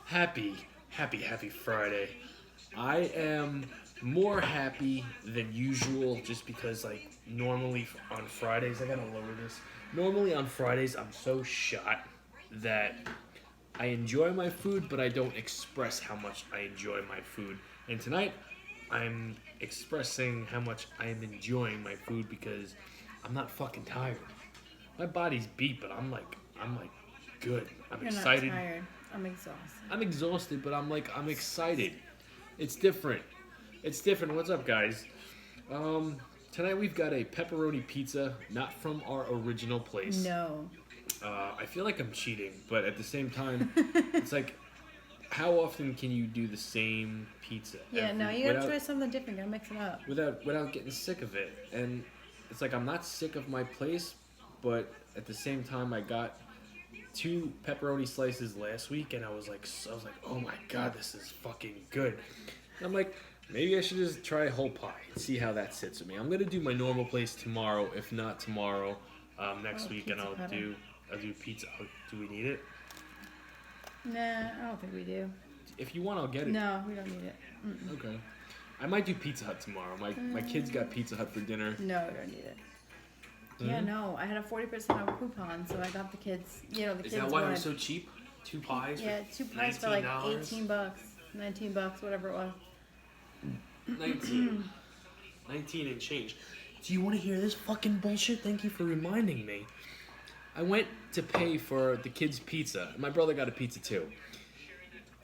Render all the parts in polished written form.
Happy Friday. I am more happy than usual just because, like, normally on Fridays, I gotta lower this. Normally on Fridays, I'm so shot that I enjoy my food, but I don't express how much I enjoy my food. And tonight, I'm expressing how much I am enjoying my food because I'm not fucking tired. My body's beat, but I'm like good. I'm You're excited. not tired. I'm exhausted. I'm exhausted, but I'm excited. It's different. It's different. What's up, guys? Um, Tonight we've got a pepperoni pizza, not from our original place. No. I feel like I'm cheating, but at the same time, it's like, how often can you do the same pizza? Yeah, no, you gotta try something different. You gotta mix it up. Without getting sick of it. And it's like I'm not sick of my place, but at the same time, I got 2 pepperoni slices last week, and I was like, oh my god, this is fucking good. And I'm like, maybe I should just try whole pie and see how that sits with me. I'm gonna do my normal place tomorrow, if not tomorrow, next week, and I'll do pizza. Oh, do we need it? Nah, I don't think we do. If you want, I'll get it. No, we don't need it. Mm-mm. Okay. I might do Pizza Hut tomorrow. My kids got Pizza Hut for dinner. No, we don't need it. Yeah, no, I had a 40% off coupon, so I got the kids. You know, the Is kids. that why it was so cheap? 2 pies? Yeah, 2 pies for like $18, $19, whatever it was. 19. 19 and change. Do you want to hear this fucking bullshit? Thank you for reminding me. I went to pay for the kids' pizza. My brother got a pizza too.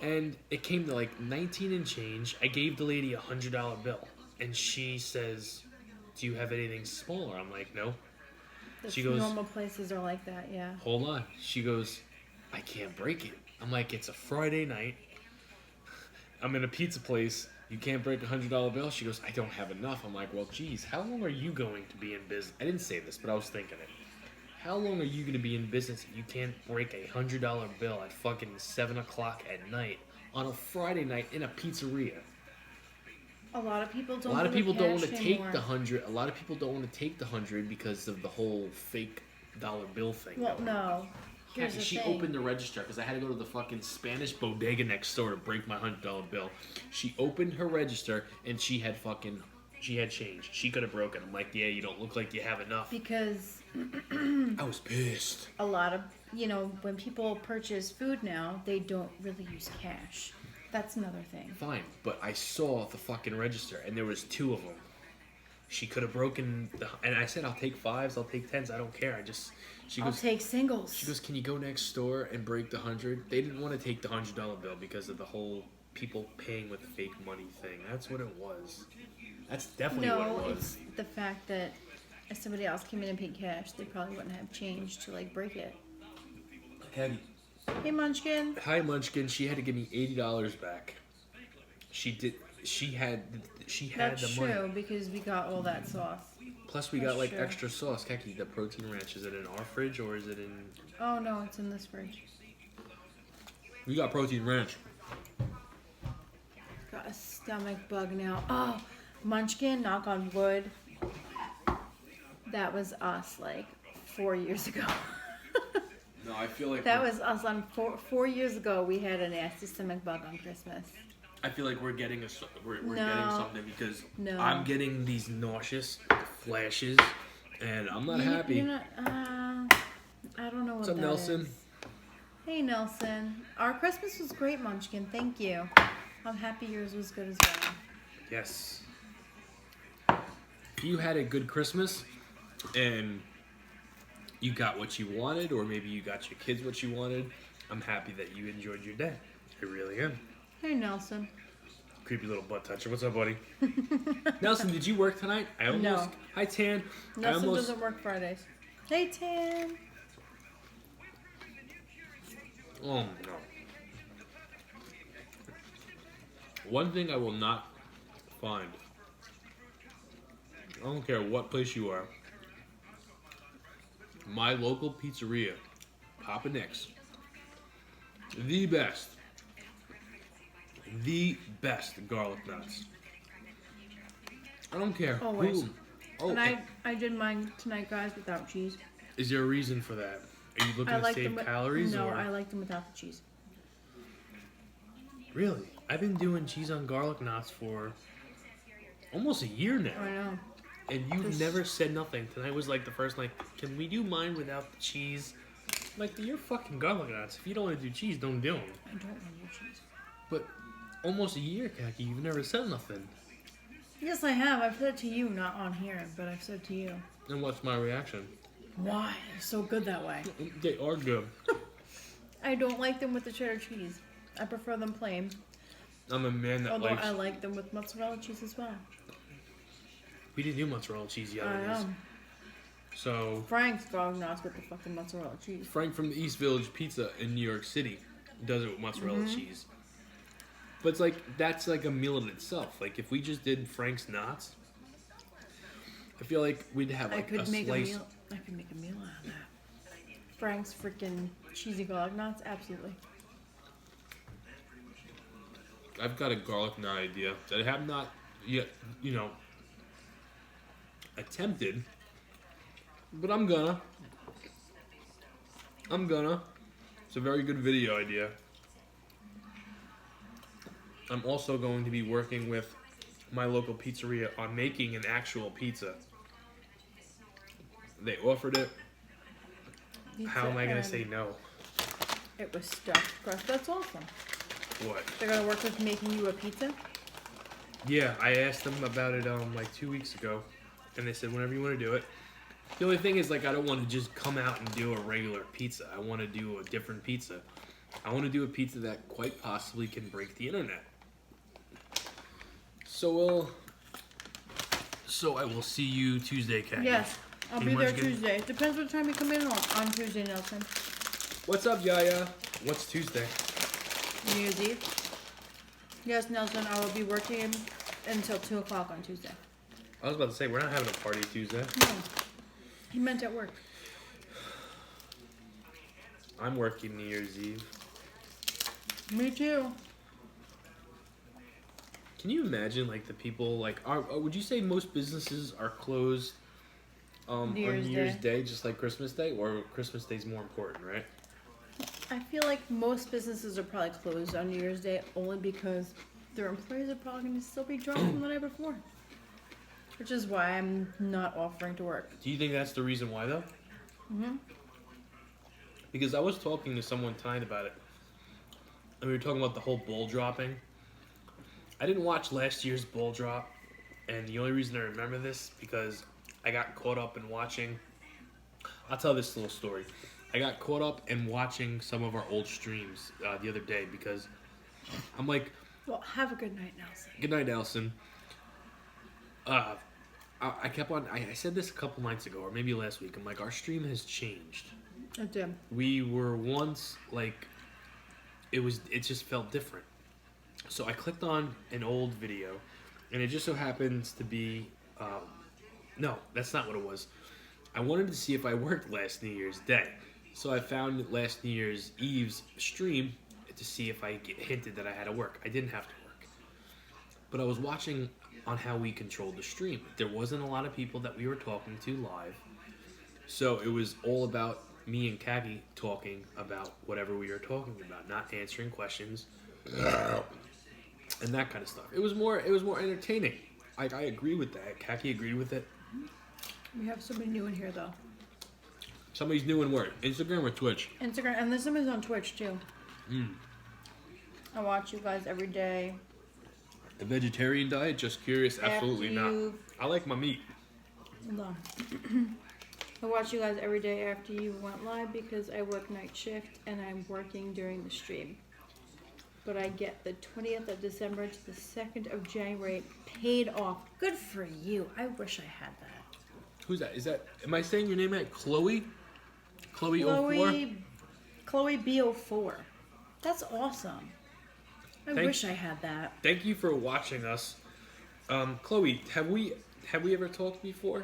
And it came to like 19 and change. I gave the lady $100 bill. And she says, do you have anything smaller? I'm like, no. She goes, normal places are like that, yeah. hold on. She goes, I can't break it. I'm like, it's a Friday night. I'm in a pizza place. You can't break a $100 bill? She goes, I don't have enough. I'm like, well, geez, how long are you going to be in business? I didn't say this, but I was thinking it. How long are you going to be in business if you can't break a $100 bill at fucking 7 o'clock at night on a Friday night in a pizzeria? A lot of people don't. A lot of people don't want to take anymore. the 100. A lot of people don't want to take the 100 because of the whole fake dollar bill thing. Well, no. Here's the She thing. opened the register because I had to go to the fucking Spanish bodega next door to break my $100 bill. She opened her register and she had change. She could have broken. I'm like, yeah, you don't look like you have enough. Because I was pissed. a lot of, when people purchase food now, they don't really use cash. That's another thing. Fine, but I saw the fucking register and there was 2 of them. She could have broken and I said, I'll take 5s, I'll take 10s, I don't care. I'll take singles. She goes, can you go next door and break the 100? They didn't want to take the $100 bill because of the whole people paying with fake money thing. That's what it was. That's definitely what it was. No, it's the fact that if somebody else came in and paid cash, they probably wouldn't have change to break it. Hey, Munchkin. Hi, Munchkin. She had to give me $80 back. She did. She had That's the money. true because we got all that sauce. Plus, we That's got true. extra sauce. Keki, the protein ranch, is it in our fridge or is it in? Oh no, it's in this fridge. We got protein ranch. Got a stomach bug now. Oh, Munchkin, knock on wood. That was us 4 years ago. No, I feel like That was us on 4 years ago. We had a nasty stomach bug on Christmas. I feel like we're getting we're No. getting something because No. I'm getting these nauseous flashes, and I'm not happy. You're not, I don't know what What's up, that Nelson? is. Hey, Nelson. Our Christmas was great, Munchkin. Thank you. I'm happy yours was good as well. Yes. If you had a good Christmas, and you got what you wanted, or maybe you got your kids what you wanted, I'm happy that you enjoyed your day. I really am. Hey, Nelson. Creepy little butt toucher. What's up, buddy? Nelson, did you work tonight? No. Hi, Tan. Nelson doesn't work Fridays. Hey, Tan. Oh, no. One thing I will not find. I don't care what place you are. My local pizzeria, Papa Nick's. The best garlic nuts. I don't care Oh, wait. who. Oh, And I did mine tonight, guys, without cheese. is there a reason for that? Are you looking I to like save them. calories? No, or? I like them without the cheese. Really? I've been doing cheese on garlic knots for almost a year now. I know. And you've never said nothing. Tonight was like the first night. Can we do mine without the cheese? I'm like, you're fucking garlic knots. If you don't want to do cheese, don't do them. I don't want your cheese. But almost a year, Kaki, you've never said nothing. Yes, I have. I've said to you, not on here, but I've said to you. And what's my reaction? Why? They're so good that way. They are good. I don't like them with the cheddar cheese. I prefer them plain. I'm a man that Although likes... I like them with mozzarella cheese as well. We didn't do mozzarella cheese yet. I know. So... Frank's garlic knots with the fucking mozzarella cheese. Frank from the East Village Pizza in New York City does it with mozzarella cheese. But it's like, that's like a meal in itself. Like, if we just did Frank's knots, I feel like we'd have like a slice. I could make a meal out of that. Frank's freaking cheesy garlic knots, absolutely. I've got a garlic knot idea that I have not yet, attempted. But I'm gonna. It's a very good video idea. I'm also going to be working with my local pizzeria on making an actual pizza. They offered it. How am I going to say no? It was stuffed crust. That's awesome. What? They're going to work with making you a pizza? Yeah, I asked them about it like 2 weeks ago. And they said, whenever you want to do it. The only thing is, like, I don't want to just come out and do a regular pizza. I want to do a different pizza. I want to do a pizza that quite possibly can break the internet. So I will see you Tuesday, Kat. Yes, I'll be there Tuesday. It depends what time you come in on Tuesday, Nelson. What's up, Yaya? What's Tuesday? New Year's Eve. Yes, Nelson, I will be working until 2 o'clock on Tuesday. I was about to say, we're not having a party Tuesday. No. He meant at work. I'm working New Year's Eve. Me too. Can you imagine, like, the people, like, would you say most businesses are closed on New Year's Day, just like Christmas Day? Or Christmas Day's more important, right? I feel like most businesses are probably closed on New Year's Day only because their employees are probably going to still be drunk from the night before. Which is why I'm not offering to work. Do you think that's the reason why, though? Mm-hmm. Because I was talking to someone tonight about it. And we were talking about the whole bowl dropping. I didn't watch last year's bowl drop. And the only reason I remember this, because I got caught up in watching... I'll tell this little story. I got caught up in watching some of our old streams the other day because I'm like... Well, have a good night, Nelson. Good night, Nelson. I kept on... I said this a couple nights ago, or maybe last week. I'm like, our stream has changed. It did. We were once, like... It just felt different. So I clicked on an old video, and it just so happens to be... no, that's not what it was. I wanted to see if I worked last New Year's Day. So I found last New Year's Eve's stream to see if I hinted that I had to work. I didn't have to work. But I was watching on how we controlled the stream. There wasn't a lot of people that we were talking to live. So it was all about me and Kagi talking about whatever we were talking about, not answering questions and that kind of stuff. It was more entertaining. I agree with that. Kagi agreed with it. We have somebody new in here, though. Somebody's new in where? Instagram or Twitch? Instagram, and there's somebody on Twitch, too. I watch you guys every day. A vegetarian diet? Just curious. Absolutely not. I like my meat. Hold on. I watch you guys every day after you went live because I work night shift and I'm working during the stream. But I get the 20th of December to the 2nd of January paid off. Good for you. I wish I had that. Who's that? Am I saying your name right? Chloe? Chloe04? Chloe B04. That's awesome. I wish I had that. Thank you for watching us. Chloe, have we ever talked before?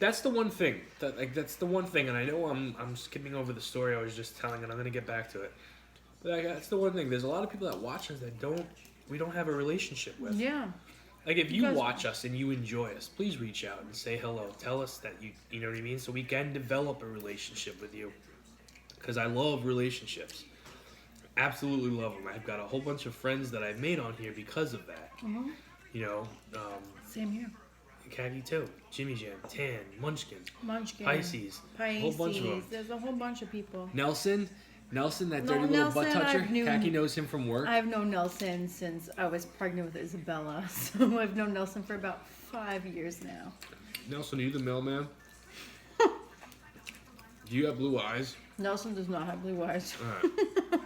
That's the one thing. That's the one thing, and I know I'm skipping over the story I was just telling, and I'm gonna get back to it. But that's the one thing. There's a lot of people that watch us that we don't have a relationship with. Yeah. Like, if you watch us and you enjoy us, please reach out and say hello. Tell us that you know what I mean? So we can develop a relationship with you. Because I love relationships. Absolutely love them. I've got a whole bunch of friends that I've made on here because of that. Mm-hmm. You know, Same here. Khaki Toe, Jimmy Jam, Tan, Munchkin, Munchkin. Pisces, a whole bunch of them. There's a whole bunch of people. Nelson, that dirty No, little butt Nelson, toucher. I've known- Khaki knows him from work. I've known Nelson since I was pregnant with Isabella, so I've known Nelson for about 5 years now. Nelson, are you the mailman? Do you have blue eyes? Nelson does not have blue eyes. All right.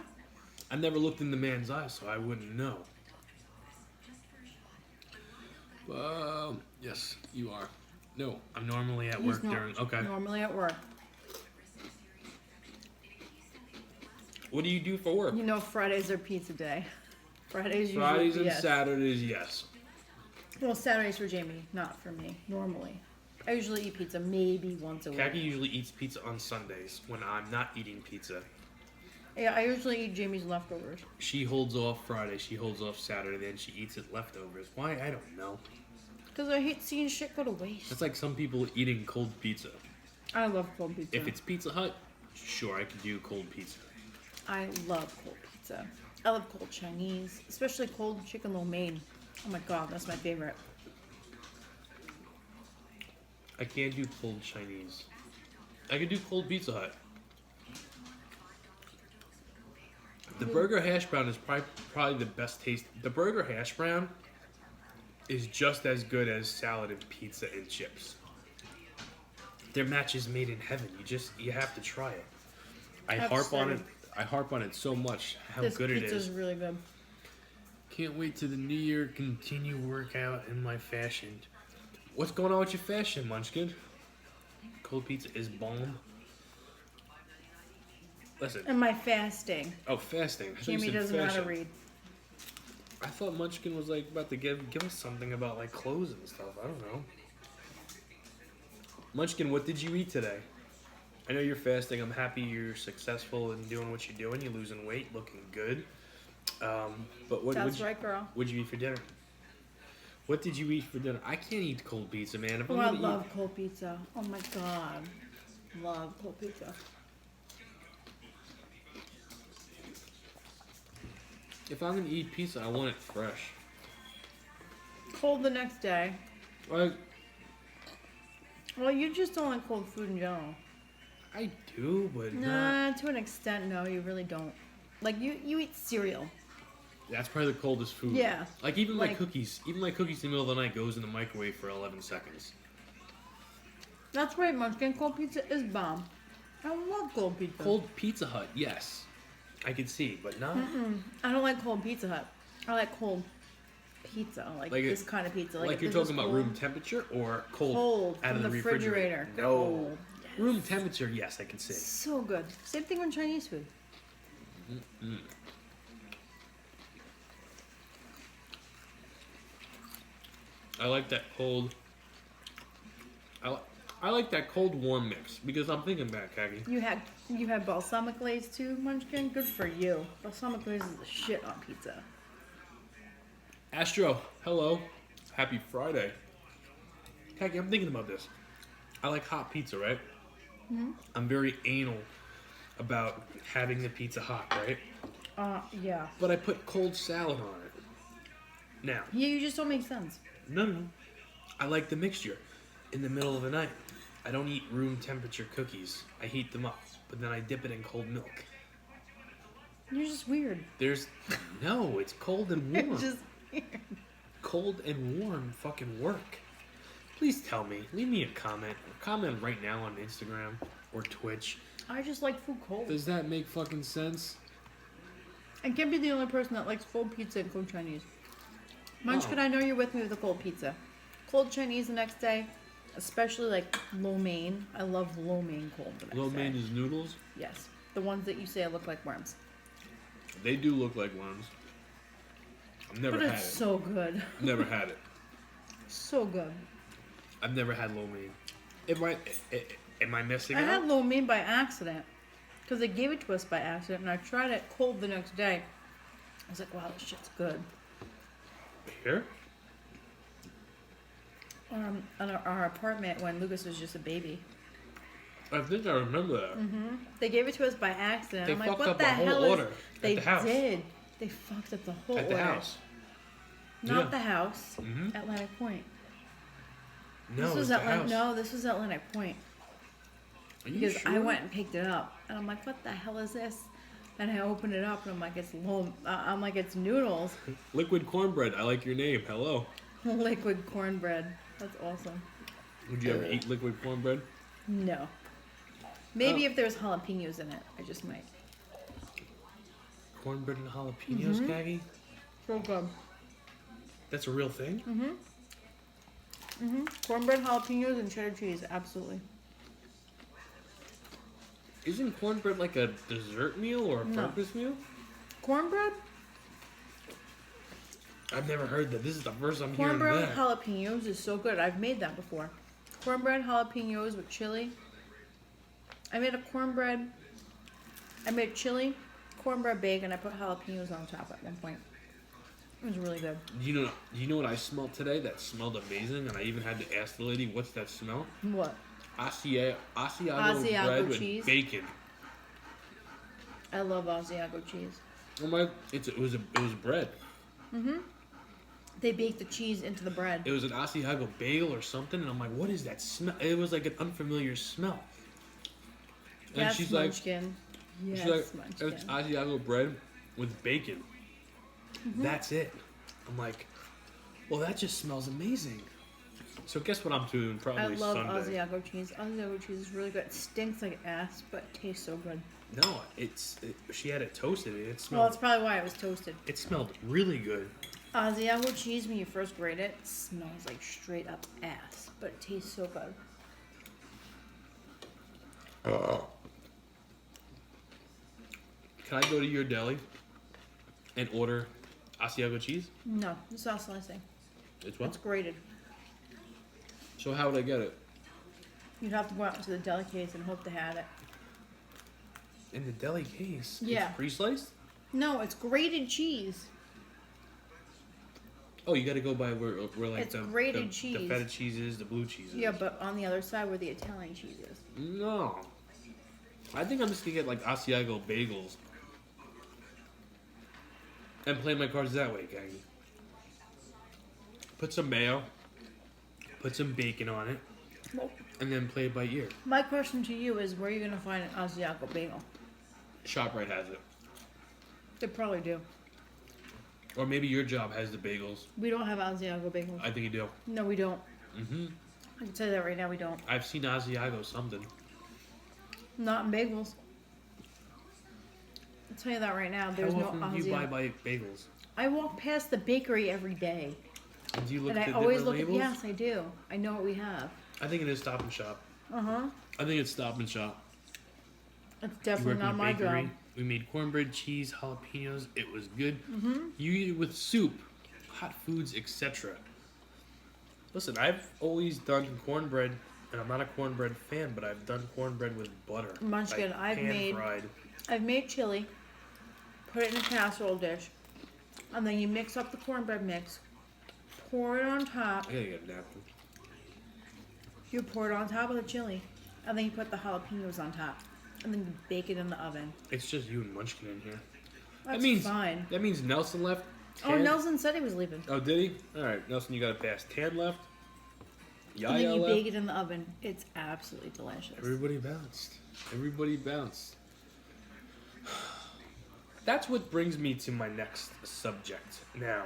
I never looked in the man's eyes, so I wouldn't know. Yes, you are. No, I'm normally at work during. Okay. Normally at work. What do you do for work? You know, Fridays are pizza day. Fridays Fridays usually, and Saturdays, yes. Well, Saturdays for Jamie, not for me. Normally, I usually eat pizza maybe once a week. Khaki usually eats pizza on Sundays when I'm not eating pizza. Yeah, I usually eat Jamie's leftovers. She holds off Friday, she holds off Saturday, then she eats it leftovers. Why? I don't know. Because I hate seeing shit go to waste. It's like some people eating cold pizza. I love cold pizza. If it's Pizza Hut, sure, I could do cold pizza. I love cold pizza. I love cold Chinese, especially cold chicken lo mein. Oh my god, that's my favorite. I can't do cold Chinese. I can do cold Pizza Hut. The burger hash brown is probably the best taste. The burger hash brown is just as good as salad and pizza and chips. Their match is made in heaven. You have to try it. I harp on it so much how This good it pizza's is. really good. Can't wait to the new year. Continue workout in my fashion. What's going on with your fashion, Munchkin? Cold pizza is bomb. Listen. And my fasting. Oh, fasting. I thought you Jamie said doesn't know how to fashion. read. I thought Munchkin was like about to give us something about like clothes and stuff. I don't know. Munchkin, what did you eat today? I know you're fasting. I'm happy you're successful in doing what you're doing. You're losing weight, looking good. But what? That's right, girl. What'd you eat for dinner? What did you eat for dinner? I can't eat cold pizza, man. If Oh, I'm I gonna love cold pizza. Oh my god. Love cold pizza. if I'm gonna eat pizza, I want it fresh. Cold the next day. Like Well, you just don't like cold food in general. I do, but Nah, to an extent, no, you really don't. Like, you eat cereal. that's probably the coldest food. Yeah. Like even my Like- cookies, in the middle of the night goes in the microwave for 11 seconds. That's right, Munchkin. Cold pizza is bomb. I love cold pizza. Cold Pizza Hut, yes, I could see, but not. I don't like cold Pizza Hut. I like cold pizza, like this kind of pizza. Like if you're this talking is about cold, room temperature or cold, cold out from of the the refrigerator. No, Cold. room temperature, yes, I can see. So good. Same thing with Chinese food. I like that cold. I like that cold warm mix because I'm thinking back, Aggie. You had balsamic glaze too, Munchkin. Good for you. Balsamic glaze is the shit on pizza. Astro, hello, happy Friday. Aggie, I'm thinking about this. I like hot pizza, right? I'm very anal about having the pizza hot, right? Yeah. But I put cold salad on it. Now, Yeah, you just don't make sense. no. I like the mixture. In the middle of the night, I don't eat room temperature cookies. I heat them up, but then I dip it in cold milk. You're just weird. No, it's cold and You're warm. just weird. Cold and warm fucking work. Please tell me. Leave me a comment. Comment right now on Instagram or Twitch. I just like food cold. Does that make fucking sense? I can't be the only person that likes cold pizza and cold Chinese. Munchkin, Oh. I know you're with me with the cold pizza. Cold Chinese the next day, especially like lo mein. I love lo mein cold the next Lo day. mein is noodles. Yes. The ones that you say look like worms. They do look like worms. I've never But had it's it. so good. Never had it. So good. I've never had lo mein. Am I missing I out? had lo mein by accident. Because they gave it to us by accident, and I tried it cold the next day. I was like, wow, this shit's good. Here? In our apartment when Lucas was just a baby. I think I remember that. They gave it to us by accident. They I'm like, fucked what up the our whole hell order is... at They the house. did. They fucked up the whole At the order. house. Not Yeah. the house. Mhm. Atlantic Point. No, This it was was the Atlantic. house. No, this was Atlantic Point. Are you Because sure? I went and picked it up, and I'm like, what the hell is this? And I opened it up, and I'm like, it's noodles. Liquid cornbread. I like your name. Hello. Liquid cornbread. That's awesome. Would you ever eat liquid cornbread? No. Maybe Oh. if there's jalapenos in it, I just might. Cornbread and jalapenos, Kaggy? So good. That's a real thing? Cornbread, jalapenos, and cheddar cheese. Absolutely. Isn't cornbread like a dessert meal or a No. breakfast meal? Cornbread? I've never heard that. This is the first I'm Cornbread hearing with that. jalapenos is so good. I've made that before. Cornbread, jalapenos with chili. I made chili, cornbread bacon. I put jalapenos on top at one point. It was really good. Do you know what I smelled today that smelled amazing? And I even had to ask the lady, what's that smell? What? Asiago Asiago bread cheese? with bacon. I love Asiago cheese. I'm like, it was bread. They bake the cheese into the bread. It was an Asiago bagel or something, and I'm like, what is that smell? It was like an unfamiliar smell. And Yes, she's Munchkin. Yes, like, Munchkin. it's Asiago bread with bacon. That's it. I'm like, well, that just smells amazing. So guess what I'm doing probably I love Sunday. Asiago cheese. Asiago cheese is really good. It stinks like ass, but it tastes so good. No, she had it toasted. And it Well, smelled. that's probably why it was toasted. It smelled really good. Asiago cheese, when you first grate it, smells like straight up ass, but it tastes so good. Can I go to your deli and order Asiago cheese? No, it's not slicing. It's what? It's grated. So how would I get it? You'd have to go out into the deli case and hope to have it. In the deli case? Yeah. It's pre-sliced? No, it's grated cheese. Oh, you got to go by where like It's the grated the cheese. feta cheese is, the blue cheese is. Yeah, but on the other side where the Italian cheese is. No. I think I'm just gonna get like Asiago bagels and play my cards that way, gang. Put some mayo, put some bacon on it, Well, and then play it by ear. my question to you is, where are you going to find an Asiago bagel? ShopRite has it, They probably do. or maybe your job has the bagels. We don't have Asiago bagels. I think you do. No, we don't. Mhm. I can tell you that right now, we don't. I've seen Asiago something. Not in bagels. I'll tell you that right now. There's How no often do you Asiago. buy bagels? I walk past the bakery every day, And do you look and at I the always different look. labels? Yes, I do. I know what we have. I think it is Stop and Shop. I think it's Stop and Shop. It's You definitely work in not a my bakery. job. We made cornbread, cheese, jalapenos. It was good. You eat it with soup, hot foods, etc. Listen, I've always done cornbread, and I'm not a cornbread fan, but I've done cornbread with butter. Munchkin, like I've pan-fried. made chili, put it in a casserole dish, and then you mix up the cornbread mix, pour it on top. I gotta get a napkin. You pour it on top of the chili, and then you put the jalapenos on top, and then you bake it in the oven. It's just you and Munchkin in here. That's fine. That means Nelson left. Oh, Tan- Nelson said he was leaving. Oh, did he? All right, Nelson, you got to pass. Tan left. And Yaya then you left. bake it in the oven. It's absolutely delicious. Everybody bounced. Everybody bounced. That's what brings me to my next subject. Now,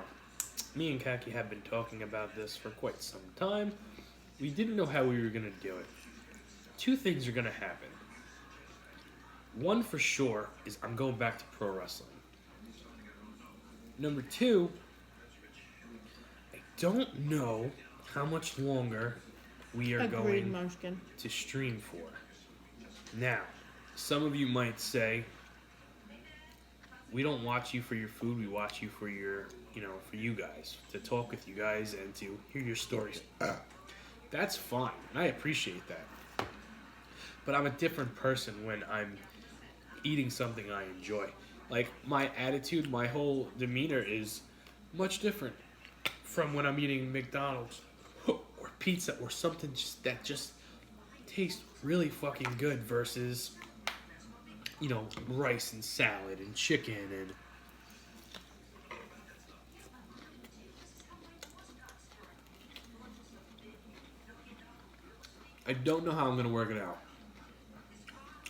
me and Kaki have been talking about this for quite some time. We didn't know how we were going to do it. Two things are going to happen. One for sure is I'm going back to pro wrestling. Number two, I don't know how much longer we are Agreed, going Munchkin. to stream for. Now, some of you might say, we don't watch you for your food, we watch you for your, for you guys, to talk with you guys and to hear your stories. That's fine, and I appreciate that. But I'm a different person when I'm eating something I enjoy. Like, my attitude, my whole demeanor is much different from when I'm eating McDonald's or pizza or something that just tastes really fucking good versus, you know, rice and salad and chicken and... I don't know how I'm going to work it out.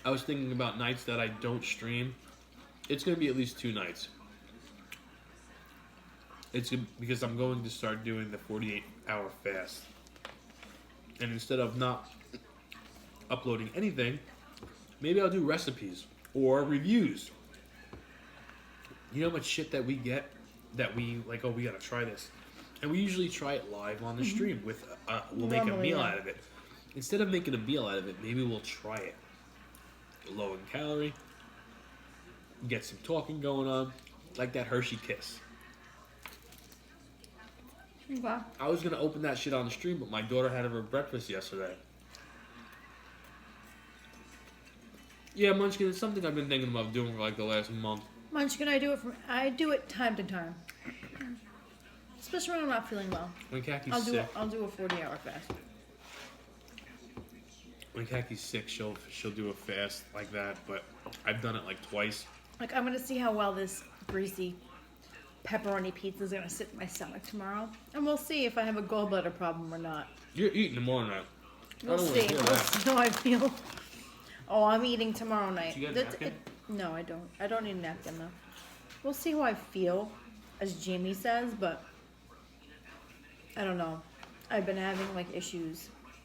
I was thinking about nights that I don't stream. It's going to be at least 2 nights. It's because I'm going to start doing the 48-hour fast. And instead of not uploading anything, maybe I'll do recipes or reviews. You know how much shit that we get that we like, oh, we got to try this. And we usually try it live on the stream with, we'll make a meal out of it. Instead of making a meal out of it, maybe we'll try it. Low in calorie. Get some talking going on. Like that Hershey Kiss. Okay. I was going to open that shit on the stream, but my daughter had her breakfast yesterday. Yeah, Munchkin, it's something I've been thinking about doing for like the last month. Munchkin, I do it time to time. Especially when I'm not feeling well. When Kaki's sick. I'll do a 40-hour fast. When Kaki's sick, she'll do a fast like that, but I've done it like twice. Like, I'm going to see how well this greasy pepperoni pizza is going to sit in my stomach tomorrow. And we'll see if I have a gallbladder problem or not. You're eating tomorrow night. We'll see. We'll see how I feel. Oh, I'm eating tomorrow night. You got a napkin? No, I don't. I don't need a napkin, though. We'll see how I feel, as Jamie says, but I don't know. I've been having, like,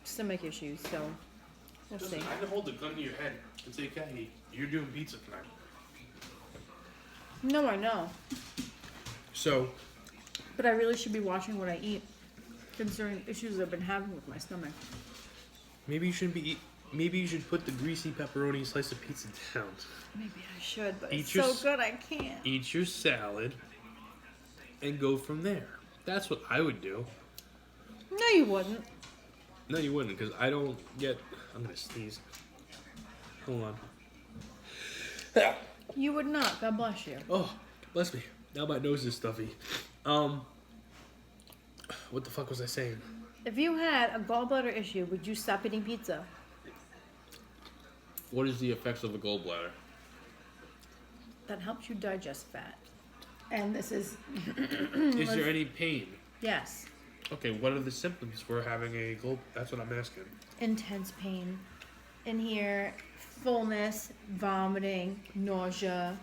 stomach issues, so we'll see. I can hold the gun to your head and say, Kaki, you're doing pizza tonight. No, I know. So, but I really should be watching what I eat, considering issues I've been having with my stomach. maybe you shouldn't be maybe you should put the greasy pepperoni slice of pizza down. Maybe I should, but Eat it's your so good I can't. Eat your salad and go from there. That's what I would do. No, you wouldn't. No, you wouldn't, because I don't get... I'm going to sneeze. Hold on. You would not. God bless you. Oh, bless me. Now my nose is stuffy. What the fuck was I saying? If you had a gallbladder issue, would you stop eating pizza? What is the effects of a gallbladder? That helps you digest fat. And this is... Is there any pain? Yes. Okay, what are the symptoms for having a gall... That's what I'm asking. Intense pain. In here, fullness, vomiting, nausea,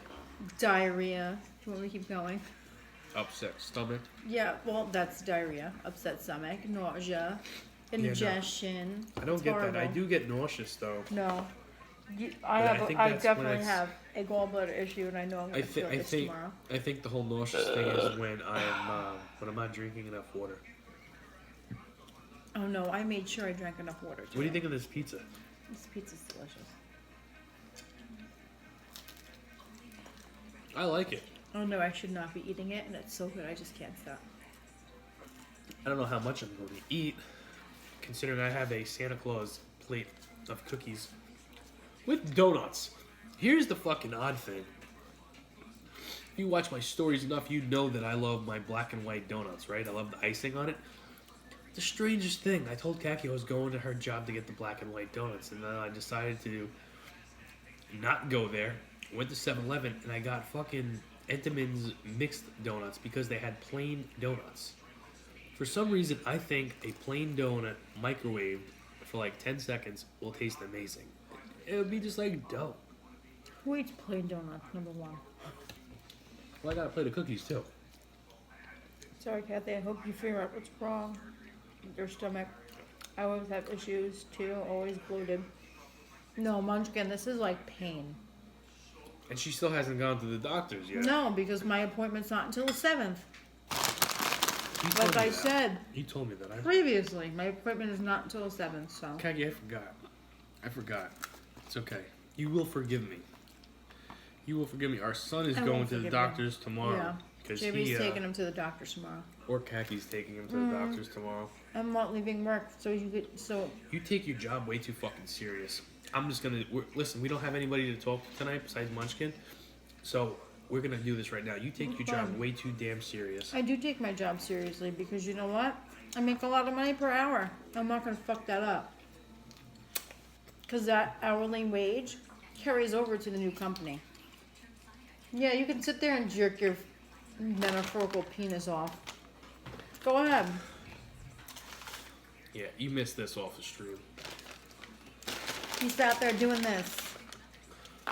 diarrhea. Do you want me to keep going? Upset stomach. Yeah, well, that's diarrhea. Upset stomach, nausea, indigestion. I don't It's get horrible. that. I do get nauseous, though. No. I think I that's definitely when have a gallbladder issue, and I know I'm going to feel this tomorrow. I think the whole nauseous thing is when I'm not drinking enough water. Oh no, I made sure I drank enough water today. What do you think of this pizza? This pizza's delicious. I like it. Oh no, I should not be eating it, and it's so good, I just can't stop. I don't know how much I'm going to eat, considering I have a Santa Claus plate of cookies with donuts. Here's the fucking odd thing. If you watch my stories enough, you know that I love my black and white donuts, right? I love the icing on it. The strangest thing, I told Kaki I was going to her job to get the black and white donuts, and then I decided to not go there. Went to 7-Eleven, and I got fucking Entenmann's mixed donuts because they had plain donuts. For some reason, I think a plain donut microwaved for like 10 seconds will taste amazing. It would be just like dough. Who eats plain donuts, number one? Well, I got a plate of cookies too. Sorry, Kathy, I hope you figure out what's wrong with your stomach. I always have issues too, always bloated. No, Munchkin, this is like pain. And she still hasn't gone to the doctor's yet. No, because my appointment's not until the 7th. You told Like me I that. said You told me that. previously, my appointment is not until the 7th, so. Kagi, I forgot. It's okay. You will forgive me. You will forgive me. Our son is I going won't to the forgive doctor's tomorrow. Yeah. Because JB's taking him to the doctor tomorrow. Or Kaki's taking him to the doctor's tomorrow. I'm not leaving work, so You take your job way too fucking serious. I'm just gonna listen. We don't have anybody to talk to tonight besides Munchkin, so we're gonna do this right now. You take your job way too damn serious. I do take my job seriously because you know what? I make a lot of money per hour. I'm not gonna fuck that up. Because that hourly wage carries over to the new company. Yeah, you can sit there and jerk your metaphorical penis off. Go ahead. Yeah, you missed this off the stream. He sat there doing this.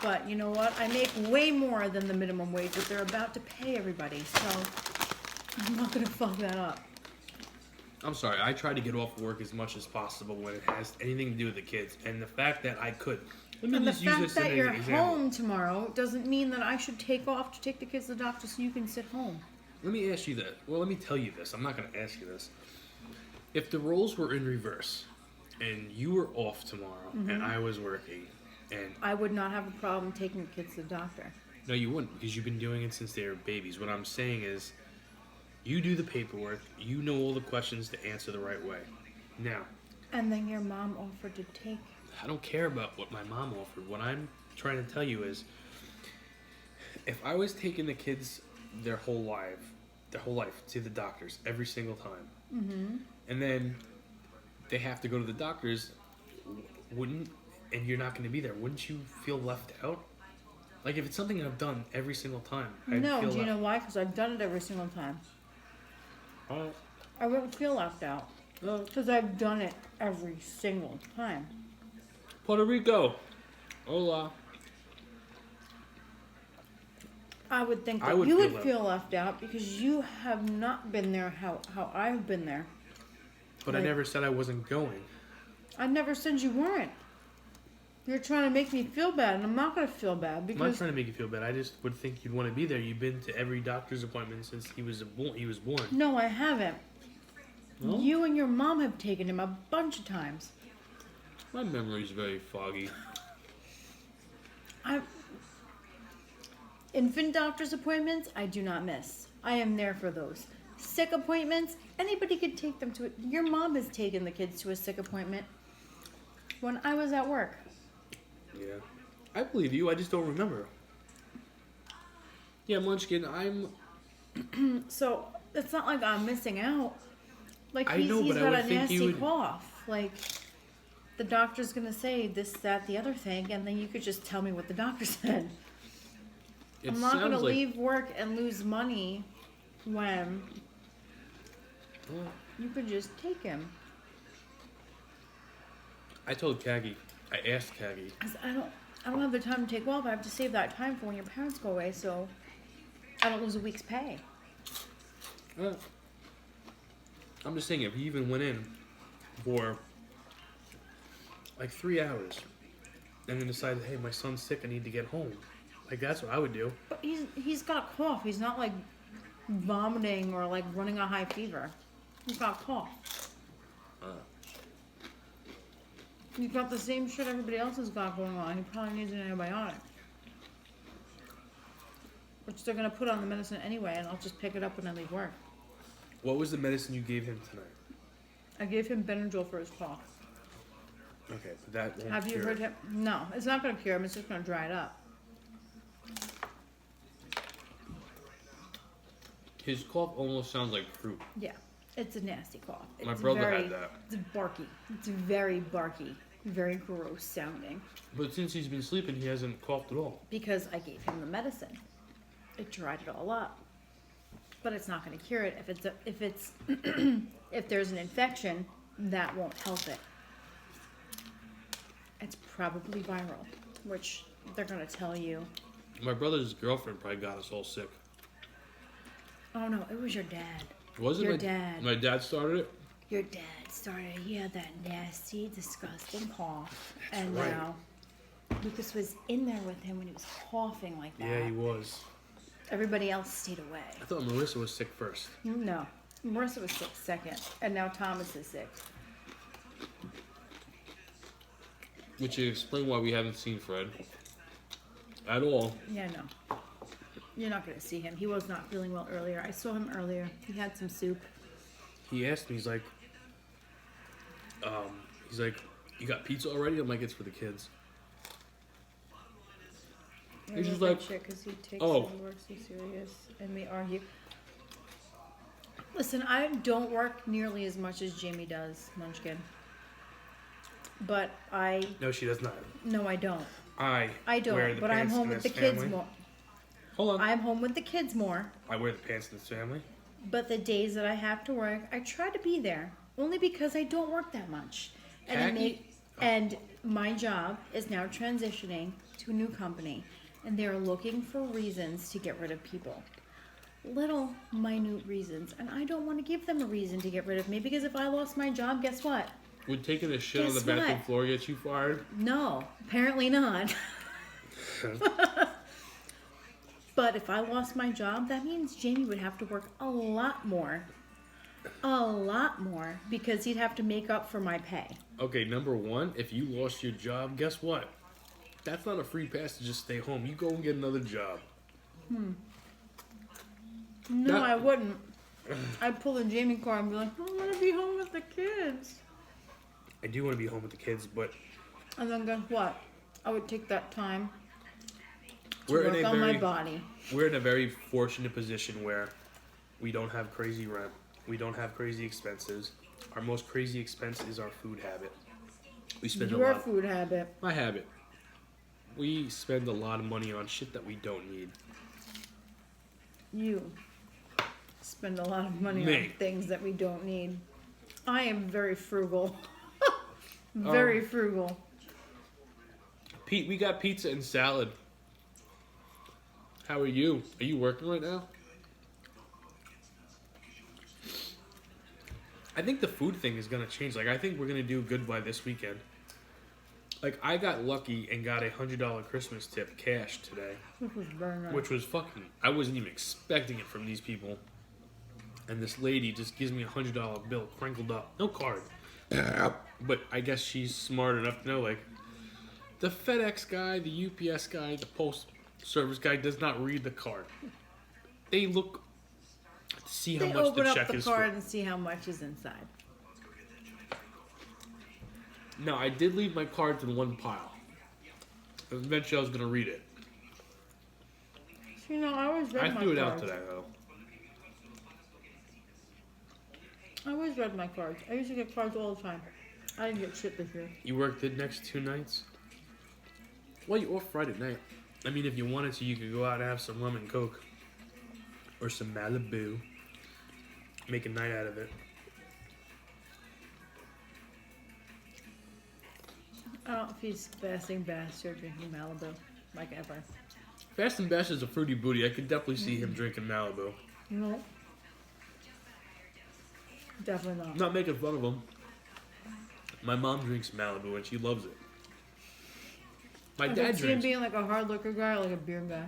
But you know what? I make way more than the minimum wage that they're about to pay everybody. So I'm not going to fuck that up. I'm sorry, I try to get off work as much as possible when it has anything to do with the kids. And the fact that I could. Let me And the just use fact this as that an you're example. home tomorrow doesn't mean that I should take off to take the kids to the doctor so you can sit home. Let me ask you that. Well, let me tell you this. I'm not going to ask you this. If the roles were in reverse and you were off tomorrow and I was working and... I would not have a problem taking the kids to the doctor. No, you wouldn't because you've been doing it since they were babies. What I'm saying is you do the paperwork. You know all the questions to answer the right way. Now... And then your mom offered to take... I don't care about what my mom offered. What I'm trying to tell you is if I was taking the kids their whole life to the doctors every single time, and then they have to go to the doctors, and you're not going to be there, wouldn't you feel left out? Like if it's something that I've done every single time, I'd No, feel do you know why? Because I've done it every single time. Oh, I wouldn't feel left out. Because I've done it every single time. Puerto Rico. Hola. I would think that I would you feel would left- feel left out because you have not been there how I've been there. But I never said I wasn't going. I never said you weren't. You're trying to make me feel bad, and I'm not going to feel bad I'm not because trying to make you feel bad. I just would think you'd want to be there. You've been to every doctor's appointment since he was born. no, I haven't. No? You and your mom have taken him a bunch of times. My memory's very foggy. Infant doctor's appointments, I do not miss. I am there for those. Sick appointments, anybody could take them to it. Your mom has taken the kids to a sick appointment when I was at work. Yeah. I believe you, I just don't remember. Yeah, Munchkin, So it's not like I'm missing out. Like I he's know, but I got would a think nasty you would- cough. Like the doctor's gonna say this, that, the other thing, and then you could just tell me what the doctor said. I'm not gonna sounds like- leave work and lose money when Well, you could just take him. I told Kagi, I asked Kagi, 'Cause I don't have the time to take off. I have to save that time for when your parents go away, so I don't lose a week's pay. I'm just saying, if he even went in for like 3 hours and then decided, hey, my son's sick, I need to get home. Like, that's what I would do. But he's got a cough. He's not like vomiting or like running a high fever. He's got a cough. He's got the same shit everybody else has got going on. He probably needs an antibiotic. Which they're gonna put on the medicine anyway, and I'll just pick it up when I leave work. What was the medicine you gave him tonight? I gave him Benadryl for his cough. Okay, but that won't Have you cure heard it. him? No, it's not gonna cure him. It's just gonna dry it up. His cough almost sounds like fruit. Yeah, it's a nasty cough. It's My brother very, had that. It's barky. It's very barky. Very gross sounding. But since he's been sleeping, he hasn't coughed at all. Because I gave him the medicine. It dried it all up. But it's not going to cure it. If there's an infection, that won't help it. It's probably viral, which they're going to tell you. My brother's girlfriend probably got us all sick. Oh no, it was your dad. Was it Your my dad. My dad started it? Your dad started. He had that nasty, disgusting cough, and right. now Lucas was in there with him when he was coughing like that. Yeah, he was. Everybody else stayed away. I thought Melissa was sick first. No, Marissa was sick second, and now Thomas is sick. Which would explain why we haven't seen Fred. At all. Yeah, no, you're not gonna see him. He was not feeling well earlier. I saw him earlier. He had some soup. He asked me, he's like, you got pizza already? I'm like, it's for the kids. He's just like, because he takes oh. his work so serious, and we argue. Listen, I don't work nearly as much as Jamie does, Munchkin. but No, she does not. no, I don't. I don't, wear the but I'm pants home in with the this kids family. more. Hold on. I'm home with the kids more. I wear the pants in this family. But the days that I have to work, I try to be there. Only because I don't work that much. And my job is now transitioning to a new company. And they're looking for reasons to get rid of people. Little, minute reasons. And I don't want to give them a reason to get rid of me. Because if I lost my job, guess what? Would taking a shit on the Guess bathroom what? floor get you fired? No, apparently not. But if I lost my job, that means Jamie would have to work a lot more. A lot more. Because he'd have to make up for my pay. Okay, number one, if you lost your job, guess what? That's not a free pass to just stay home. You go and get another job. No, I wouldn't. I'd pull the Jamie card and be like, I want to be home with the kids. I do want to be home with the kids, but And then guess what? I would take that time to we're work in a on my very body. we're in a very fortunate position where we don't have crazy rent. We don't have crazy expenses. Our most crazy expense is our food habit. We spend a Your lot. food habit. My habit. We spend a lot of money on shit that we don't need. You spend a lot of money Me. on things that we don't need. I am very frugal. Very frugal. Pete, we got pizza and salad. How are you? Are you working right now? I think the food thing is gonna change. Like, I think we're gonna do good by this weekend. Like, I got lucky and got a $100 Christmas tip cash today, This was very nice. which was fucking. I wasn't even expecting it from these people. And this lady just gives me a $100 bill crinkled up, no card. But I guess she's smart enough to know, like, the FedEx guy, the UPS guy, the Post Service guy does not read the card. They look to see how They much open the up check the is card for. and see how much is inside. No, I did leave my cards in one pile. Eventually, I was gonna read it. So, I always read I my threw it cards. out today, though. I always read my cards. I used to get cards all the time. I didn't get shit this year. You worked the next 2 nights? Well, you're off Friday night. I mean, if you wanted to, you could go out and have some rum and coke. Or some Malibu. Make a night out of it. I don't know if he's fasting bastard drinking Malibu, like ever. Fast and Bash is a fruity booty. I could definitely see him drinking Malibu. No. Definitely not. I'm not making fun of him. My mom drinks Malibu and she loves it. My I dad could see him drinks. being like a hard liquor guy or like a beer guy.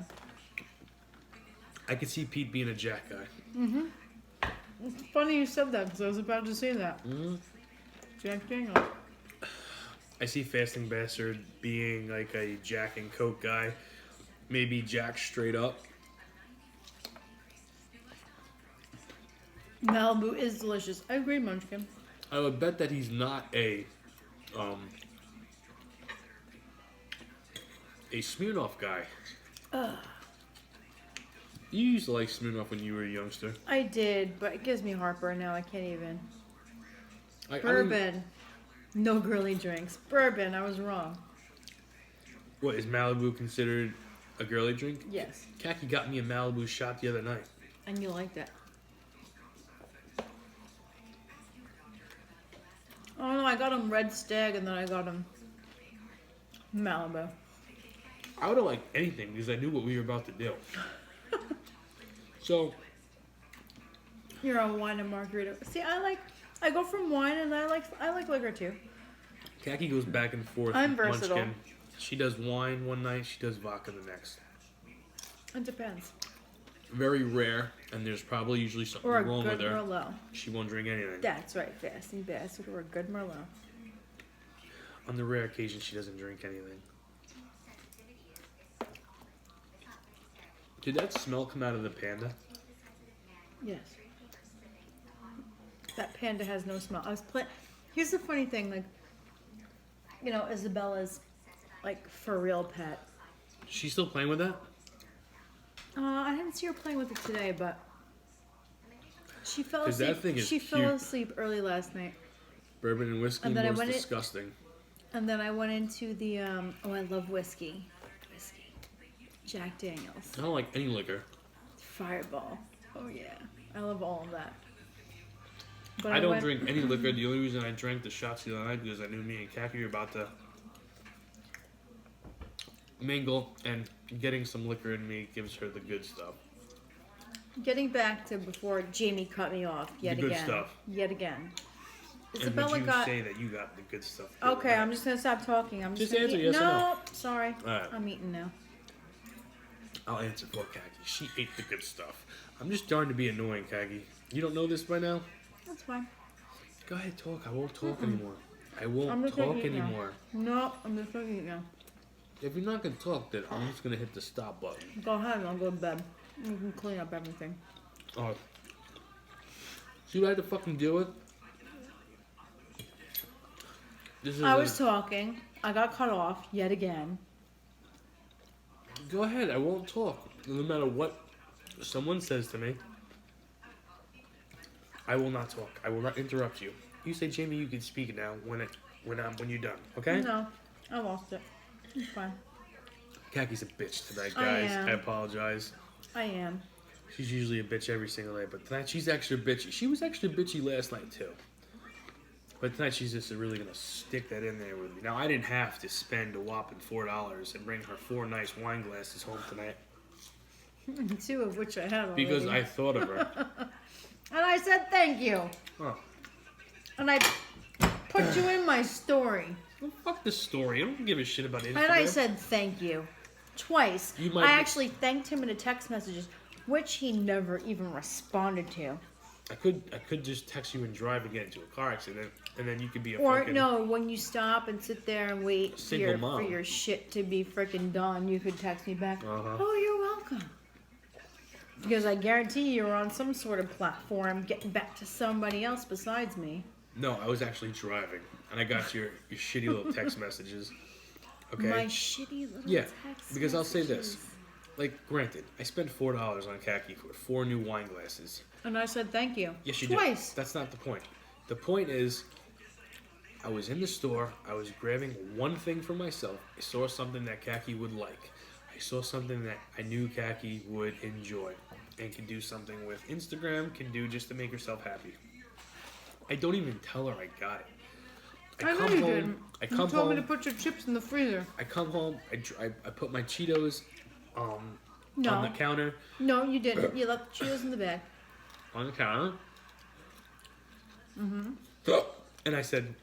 I could see Pete being a Jack guy. It's funny you said that because I was about to say that. Mm-hmm. Jack Daniels. I see Fasting Bastard being like a Jack and Coke guy. Maybe Jack straight up. Malibu is delicious. I agree, Munchkin. I would bet that he's not a Smirnoff guy. You used to like Smirnoff when you were a youngster. I did, but it gives me heartburn now. I can't even. I mean, Bourbon. No girly drinks. Bourbon. I was wrong. what, is Malibu considered a girly drink? Yes. Kaki got me a Malibu shot the other night. And you liked it. Oh no, I got him Red Stag and then I got him Malibu. I would have liked anything because I knew what we were about to do. So, You're a wine and margarita. See, I go from wine and I like liquor too. Kaki goes back and forth. I'm with versatile. Munchkin. She does wine one night, she does vodka the next. It depends. Very rare, and there's probably usually something Or a wrong good with her. Merlot. She won't drink anything. That's right, fasting bastard or a good Merlot. On the rare occasion, she doesn't drink anything. Did that smell come out of the panda? Yes. That panda has no smell. Here's the funny thing, like, Isabella's like for real pet. She's still playing with that? I didn't see her playing with it today, but she fell 'Cause that asleep. thing is She fell cute. asleep early last night, Bourbon and whiskey And then I was went in- disgusting. And then I went into the, I love whiskey. Jack Daniels. I don't like any liquor. Fireball. Oh, yeah. I love all of that. But I don't drink any liquor. The only reason I drank the shots the other night because I knew me and Khaki were about to mingle, and getting some liquor in me gives her the good stuff. Getting back to before Jamie cut me off yet The good again. stuff. Yet again. And Isabella would you got. say that you got the good stuff? Okay, I'm just gonna stop talking. I'm just gonna answer eat. yes or no. No, sorry. All right. I'm eating now. I'll answer for Khaki. She ate the good stuff. I'm just darned to be annoying, Khaki. You don't know this by now? That's fine. Go ahead, talk. I won't talk anymore. I I'm won't just gonna talk eat now. anymore. No, I'm just gonna eat now. If you're not gonna talk, then I'm just gonna hit the stop button. Go ahead and I'll go to bed. You can clean up everything. Oh. See what I had to fucking deal with? I was talking. I got cut off yet again. Go ahead. I won't talk. No matter what someone says to me, I will not talk. I will not interrupt you. You say, Jamie, you can speak now when you're done. Okay? No, I lost it. It's fine. Kaki's a bitch tonight, guys. I apologize. I am. She's usually a bitch every single day, but tonight she's extra bitchy. She was extra bitchy last night too. But tonight she's just really gonna stick that in there with me. Now I didn't have to spend a whopping $4 and bring her 4 nice wine glasses home tonight 2 of which I had already. because I thought of her. And I said thank you. Oh. And I put you in my story. Well, fuck the story. I don't give a shit about Instagram. And I said thank you. Twice. You might I be- actually thanked him in a text messages, which he never even responded to. I could just text you and drive and get into a car accident, and then you could be a Or fucking... no, when you stop and sit there and wait Single mom. for your shit to be freaking done, you could text me back. Uh-huh. Oh, you're welcome. Because I guarantee you're on some sort of platform getting back to somebody else besides me. No, I was actually driving, and I got your shitty little text messages. Okay? My shitty little Yeah, text because I'll say this. messages. Like, granted, I spent $4 on Khaki for 4 new wine glasses. And I said thank you. Yes, you Twice. did. That's not the point. The point is, I was in the store. I was grabbing one thing for myself. I saw something that Khaki would like. I saw something that I knew Khaki would enjoy and can do something with. Instagram can do just to make herself happy. I don't even tell her I got it. I know you didn't. I You come told me to home. put your chips in the freezer. I come home. I put my Cheetos on No. the counter. No, you didn't. You left the Cheetos in the bag. On the counter. Mm-hmm. And I said,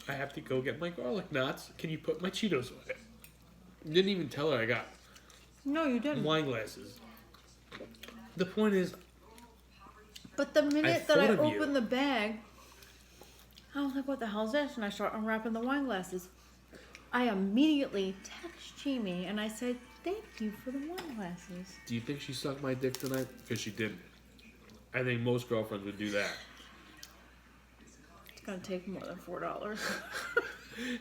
I have to go get my garlic knots. Can you put my Cheetos on it? Didn't even tell her I got No, you didn't. wine glasses. The point is, But the minute that I thought of you. opened the bag, I was like, what the hell is this? And I start unwrapping the wine glasses. I immediately text Jamie and I said, thank you for the wine glasses. do you think she sucked my dick tonight? Because she didn't. I think most girlfriends would do that. It's going to take more than $4.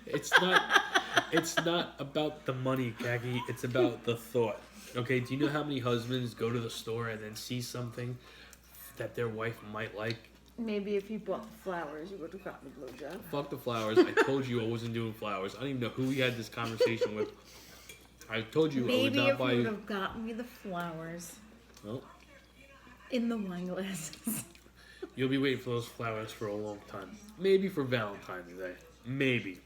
It's not about the money, Khaki. It's about the thought. Okay, do you know how many husbands go to the store and then see something that their wife might like? Maybe if you bought the flowers, you would have gotten the blowjob. Fuck the flowers. I told you I wasn't doing flowers. I don't even know who we had this conversation with. I told you I would Maybe not if buy you would you. have gotten me the flowers Well, in the wine glasses. you'll be waiting for those flowers for a long time. Maybe for Valentine's Day. Maybe.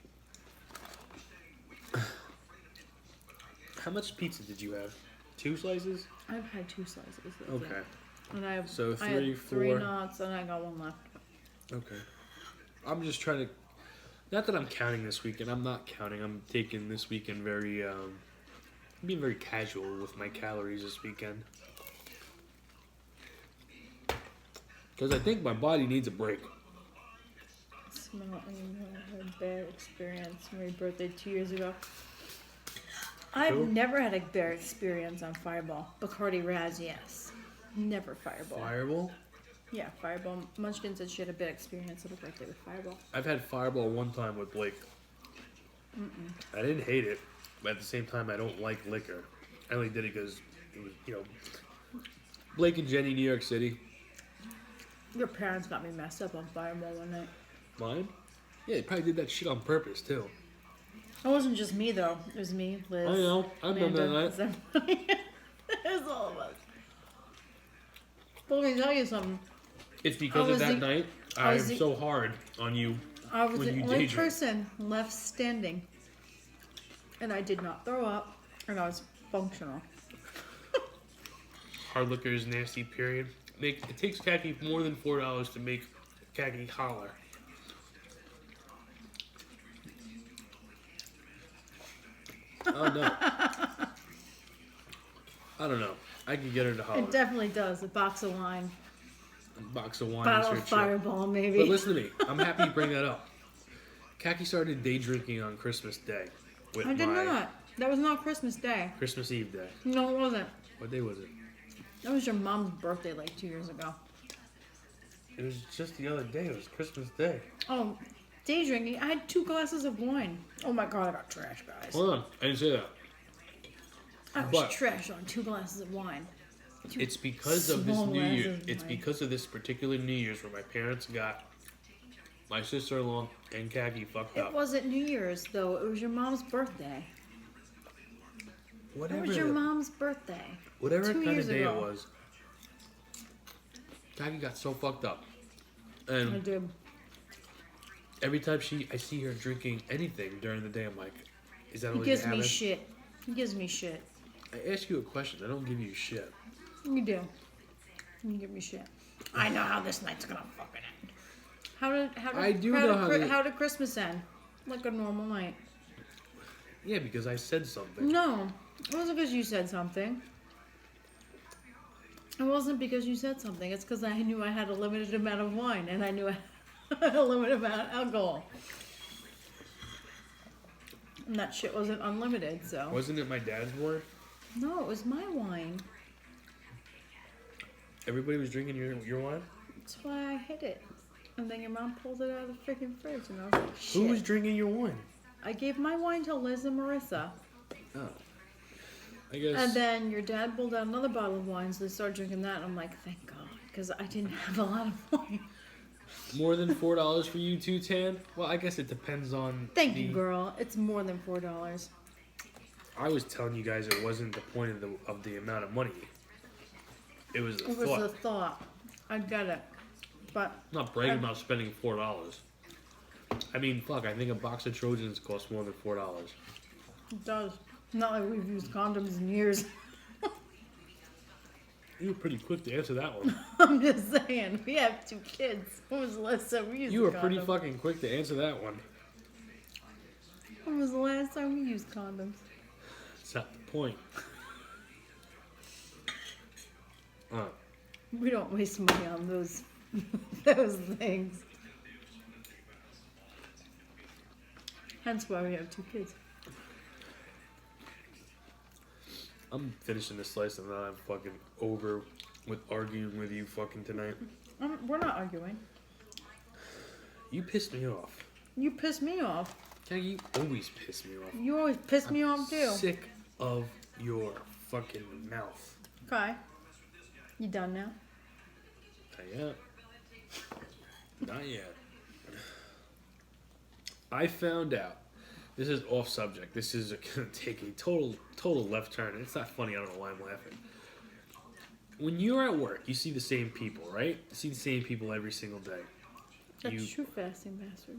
How much pizza did you have? 2 slices? I've had 2 slices. That's Okay. it. And I have So I had 3, 3 4. knots and I got 1 left. Okay. I'm just trying to. Not that I'm counting this weekend. I'm not counting. I'm taking this weekend very. Being very casual with my calories this weekend. Because I think my body needs a break. Smell and you had a bad experience for my birthday 2 years ago. I've Who? never had a bad experience on Fireball. Bacardi Raz, yes. Never Fireball. Fireball? Yeah, Fireball. Munchkin said she had a bad experience at her birthday with Fireball. I've had Fireball one time with Blake. I didn't hate it, but at the same time, I don't like liquor. I only did it because it was, Blake and Jenny, New York City. Your parents got me messed up on Fireball one night. Mine? Yeah, they probably did that shit on purpose, too. It wasn't just me though. It was me, Liz. I know. I've done that night. It was all of us. But let me tell you something. It's because of that night. I am so hard on you. I was when the you only day drink. person left standing. And I did not throw up. And I was functional. Hard liquor is nasty, period. It takes khaki more than $4 to make khaki holler. Oh no. I don't know. I could get her to holler. It definitely does. A box of wine. A box of wine. Bottle of Fireball, maybe. But listen to me. I'm happy you bring that up. Khaki started day drinking on Christmas Day. I did not. That was not Christmas Day. Christmas Eve day. No, it wasn't. What day was it? That was your mom's birthday like 2 years ago. It was just the other day. It was Christmas Day. Oh, day drinking. I had 2 glasses of wine. Oh my god, I got trash, guys. Hold on. I didn't say that. I was trash on 2 glasses of wine. It's because of this New Year. It's because of this particular New Year's where my parents got my sister-in-law and khaki fucked up. It wasn't New Year's, though. It was your mom's birthday. Whatever. It was your mom's birthday. Whatever 2 kind years of day ago. it was. Khaki got so fucked up. And I did. every time I see her drinking anything during the day, I'm like, is that He all gives you me have? shit. He gives me shit. I ask you a question. I don't give you shit. You do. You give me shit. I know how this night's gonna fucking end. How did Christmas end? Like a normal night. Yeah, because I said something. No, it wasn't because you said something. It wasn't because you said something. It's because I knew I had a limited amount of wine and I knew I had a limited amount of alcohol. And that shit wasn't unlimited, so. Wasn't it my dad's wine? No, it was my wine. Everybody was drinking your wine? That's why I hid it. And then your mom pulled it out of the freaking fridge and I was like, shit. Who was drinking your wine? I gave my wine to Liz and Marissa. Oh. I guess. And then your dad pulled out another bottle of wine, so they started drinking that. And I'm like, thank God, because I didn't have a lot of wine. More than $4 for you too, Tan? Well, I guess it depends on. Thank you, girl. It's more than $4. I was telling you guys it wasn't the point of the amount of money. It was the thought. It was the thought. I get it. But. I'm not bragging about spending $4. I mean, fuck, I think a box of Trojans costs more than $4. It does. Not like we've used condoms in years. You were pretty quick to answer that one. I'm just saying. We have 2 kids. When was the last time we used You were a condom? pretty fucking quick to answer that one. When was the last time we used condoms? That's not the point. We don't waste money on those those things. Hence why we have 2 kids. I'm finishing this slice and then I'm fucking over with arguing with you fucking tonight. We're not arguing. You pissed me off. You piss me off. Yeah, you always piss me off. You always piss me off too. Sick of your fucking mouth. Okay. You done now? Not yet. Not yet. I found out. This is off subject. This is gonna take a total left turn. It's not funny. I don't know why I'm laughing. When you're at work, you see the same people, right? You see the same people every single day. That's true, fasting bastard.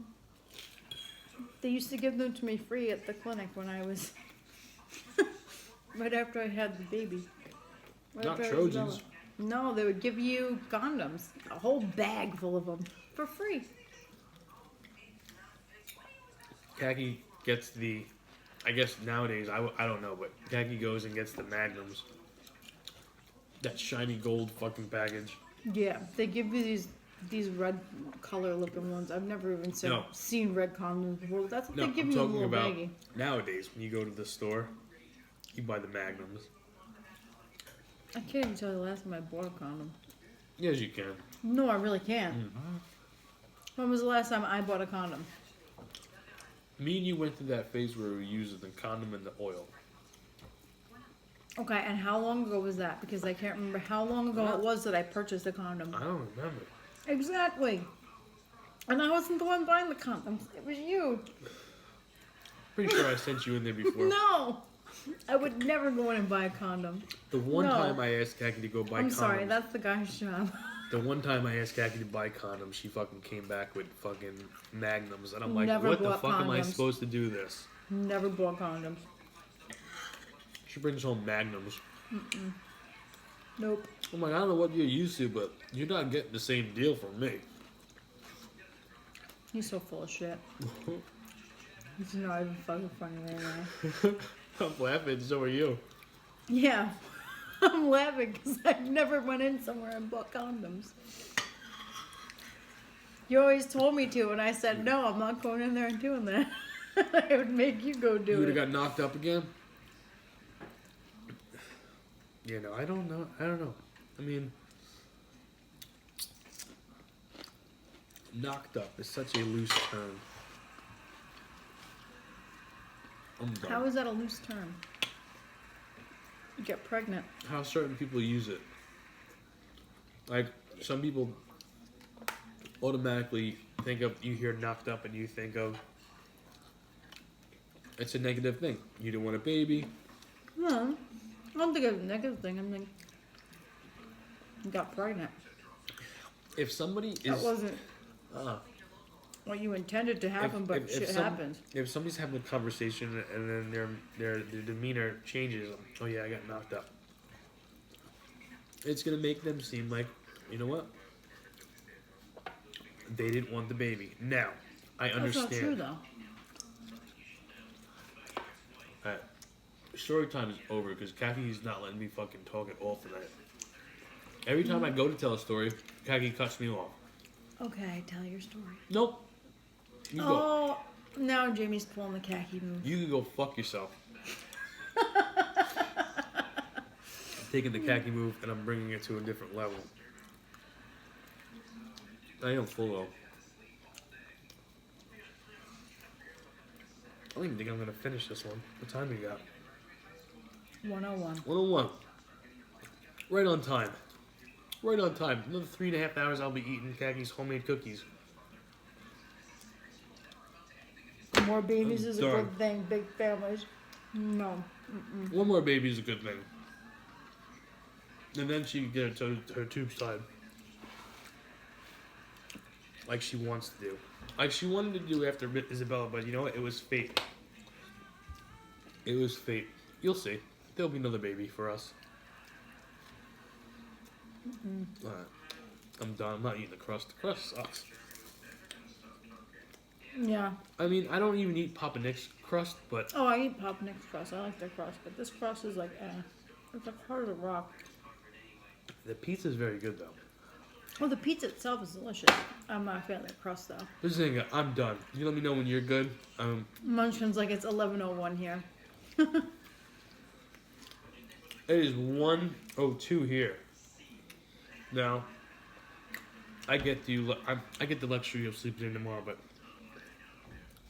They used to give them to me free at the clinic when I was right after I had the baby. Right Not after I was Trojans. Bella. No, they would give you condoms, a whole bag full of them for free. Khaki gets the, I guess nowadays, I don't know, but Khaki goes and gets the Magnums. That shiny gold fucking package. Yeah, they give you these red color looking ones. I've never even seen red condoms before. But that's what they give I'm you in a talking little about baggie. nowadays when you go to the store, you buy the Magnums. I can't even tell you the last time I bought a condom. Yes, you can. No, I really can't. When was the last time I bought a condom? Me and you went through that phase where we used the condom and the oil. Okay, and how long ago was that? Because I can't remember how long ago it was that I purchased a condom. I don't remember. Exactly. And I wasn't the one buying the condoms. It was you. Pretty sure I sent you in there before. No! I would never go in and buy a condom. The one No. time I asked Khaki to go buy condoms. I'm sorry, that's the guy's job. The one time I asked Khaki to buy condoms, she fucking came back with fucking magnums. And I'm like, Never what the bought fuck am I condoms. supposed to do this? Never bought condoms. She brings home magnums. Nope. I'm like, I don't know what you're used to, but you're not getting the same deal from me. He's so full of shit. He's not even fucking funny right now. I'm laughing, so are you. Yeah. I'm laughing because I never went in somewhere and bought condoms. You always told me to, and I said, no, I'm not going in there and doing that. I would make you go do You would it. have got knocked up again? Yeah, no, I don't know. I mean, knocked up is such a loose term. I'm done. How is that a loose term? You get pregnant. How certain people use it. Like, some people automatically think of, you hear knocked up and you think of, it's a negative thing. You don't want a baby. No, I don't think it's a negative thing. I mean, you got pregnant. If somebody is... That wasn't what you intended to happen, but shit happened. If somebody's having a conversation and then their demeanor changes, oh yeah, I got knocked up. It's gonna make them seem like, you know what? They didn't want the baby. Now, I understand. That's not true, though. Alright. Story time is over because Kathy's not letting me fucking talk at all tonight. Every time I go to tell a story, Kathy cuts me off. Okay, tell your story. Nope. You go. Oh, now Jamie's pulling the khaki move. You can go fuck yourself. I'm taking the khaki move and I'm bringing it to a different level. I am full though. I don't even think I'm gonna finish this one. What time we got? 101. 101. Right on time. Right on time. Another 3.5 hours I'll be eating Kaki's homemade cookies. More babies I'm is a done. good thing. Big families. No. One more baby is a good thing. And then she can get her tubes tied. Like she wants to do. Like she wanted to do after Isabella, but you know what? It was fate. It was fate. You'll see. There'll be another baby for us. Alright. I'm done. I'm not eating the crust. The crust sucks. Yeah. I mean, I don't even eat Papa Nick's crust, but Oh, I eat Pop Nick's crust. I like their crust, but this crust is like, it's like hard as a rock. the pizza's very good though. Well, the pizza itself is delicious. I'm not a fan of the crust though. This thing, I'm done. You let me know when you're good. Munchkin's like it's 11:01 here. It is 1:02 here. Now, I get the luxury of sleeping in tomorrow, but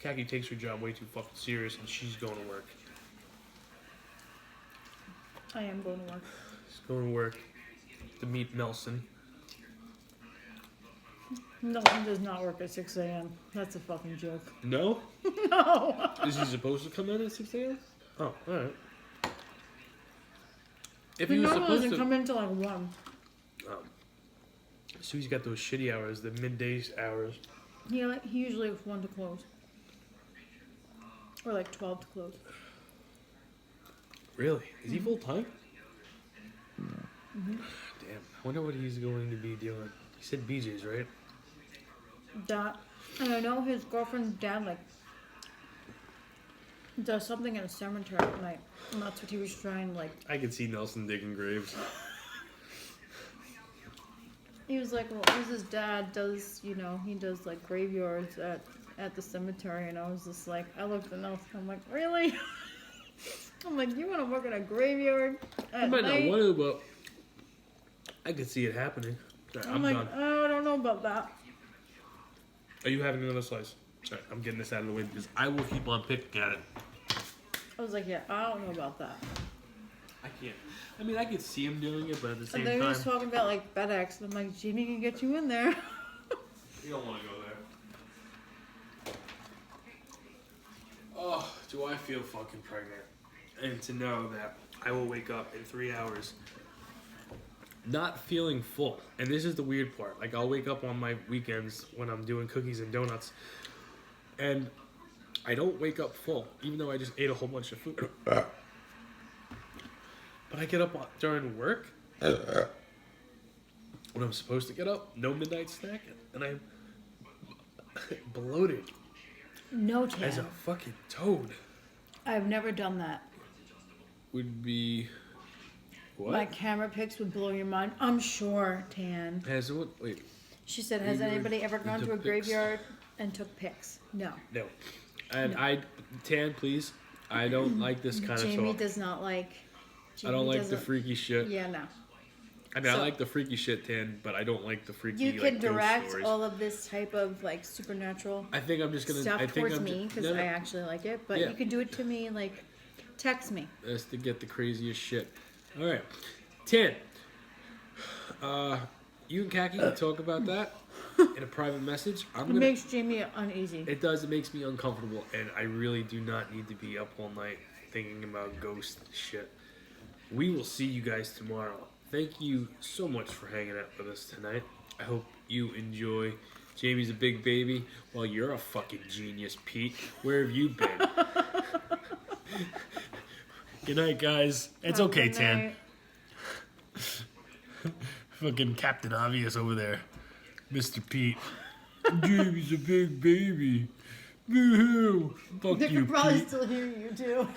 Kaki takes her job way too fucking serious, and she's going to work. I am going to work. She's going to work to meet Nelson. No, he does not work at 6 a.m. That's a fucking joke. No? No. Is he supposed to come in at 6 a.m.? Oh, alright. If He he was normally supposed doesn't to... come in until like 1. So he's got those shitty hours, the midday hours. He usually has 1 to close. Or like 12 to close. Really? Is he full-time? Damn. I wonder what he's going to be doing. He said BJ's, right? That, and I know his girlfriend's dad like does something in a cemetery at night, and that's what he was trying. Like I could see Nelson digging graves. he was like, well, his dad does, he does like graveyards at the cemetery, and I was just like, I looked at Nelson, I'm like, really? I'm like, you want to work in a graveyard at I might night? not want to, but I could see it happening. I'm like, done. oh, I don't know about that. Are you having another slice? Alright, I'm getting this out of the way because I will keep on picking at it. I was like, yeah, I don't know about that. I can't. I mean, I could see him doing it, but at the same And then he time, was talking about like FedEx, and I'm like, Jimmy can get you in there. you don't want to go there. Oh, do I feel fucking pregnant. And to know that I will wake up in 3 hours not feeling full. And this is the weird part. Like, I'll wake up on my weekends when I'm doing cookies and donuts, and I don't wake up full, even though I just ate a whole bunch of food. But I get up during work when I'm supposed to get up, no midnight snack, and I'm bloated No, as a Tan. fucking toad. I've never done that. Would be what? My camera pics would blow your mind. I'm sure, Tan. Has what? Wait, She said, has Graveyard anybody ever gone and to a took pics. graveyard and took pics? No. no. And No. Tan, please. I don't like this kind Jamie of talk. does not like... I don't Jamie like the doesn't- freaky shit. Yeah, no. I mean, I So- like the freaky shit, Tan, but I don't like the freaky, You can like, ghost direct stories. all of this type of, like, supernatural I think I'm just gonna. stuff I think towards I'm me, because no, no, I actually like it. But Yeah. you can do it to me, like, text me. That's to get the craziest shit. All right, Tan. You and Kaki can talk about that in a private message. I'm It gonna. makes Jamie uneasy. It does. It makes me uncomfortable, and I really do not need to be up all night thinking about ghost shit. We will see you guys tomorrow. Thank you so much for hanging out with us tonight. I hope you enjoy. Jamie's a big baby. Well, you're a fucking genius, Pete. Where have you been? Good night, guys. It's Have a okay, good Tan. night. Fucking Captain Obvious over there. Mr. Pete. Jamie's a big baby. Woohoo. Fuck They you, could probably Pete. still hear you, too.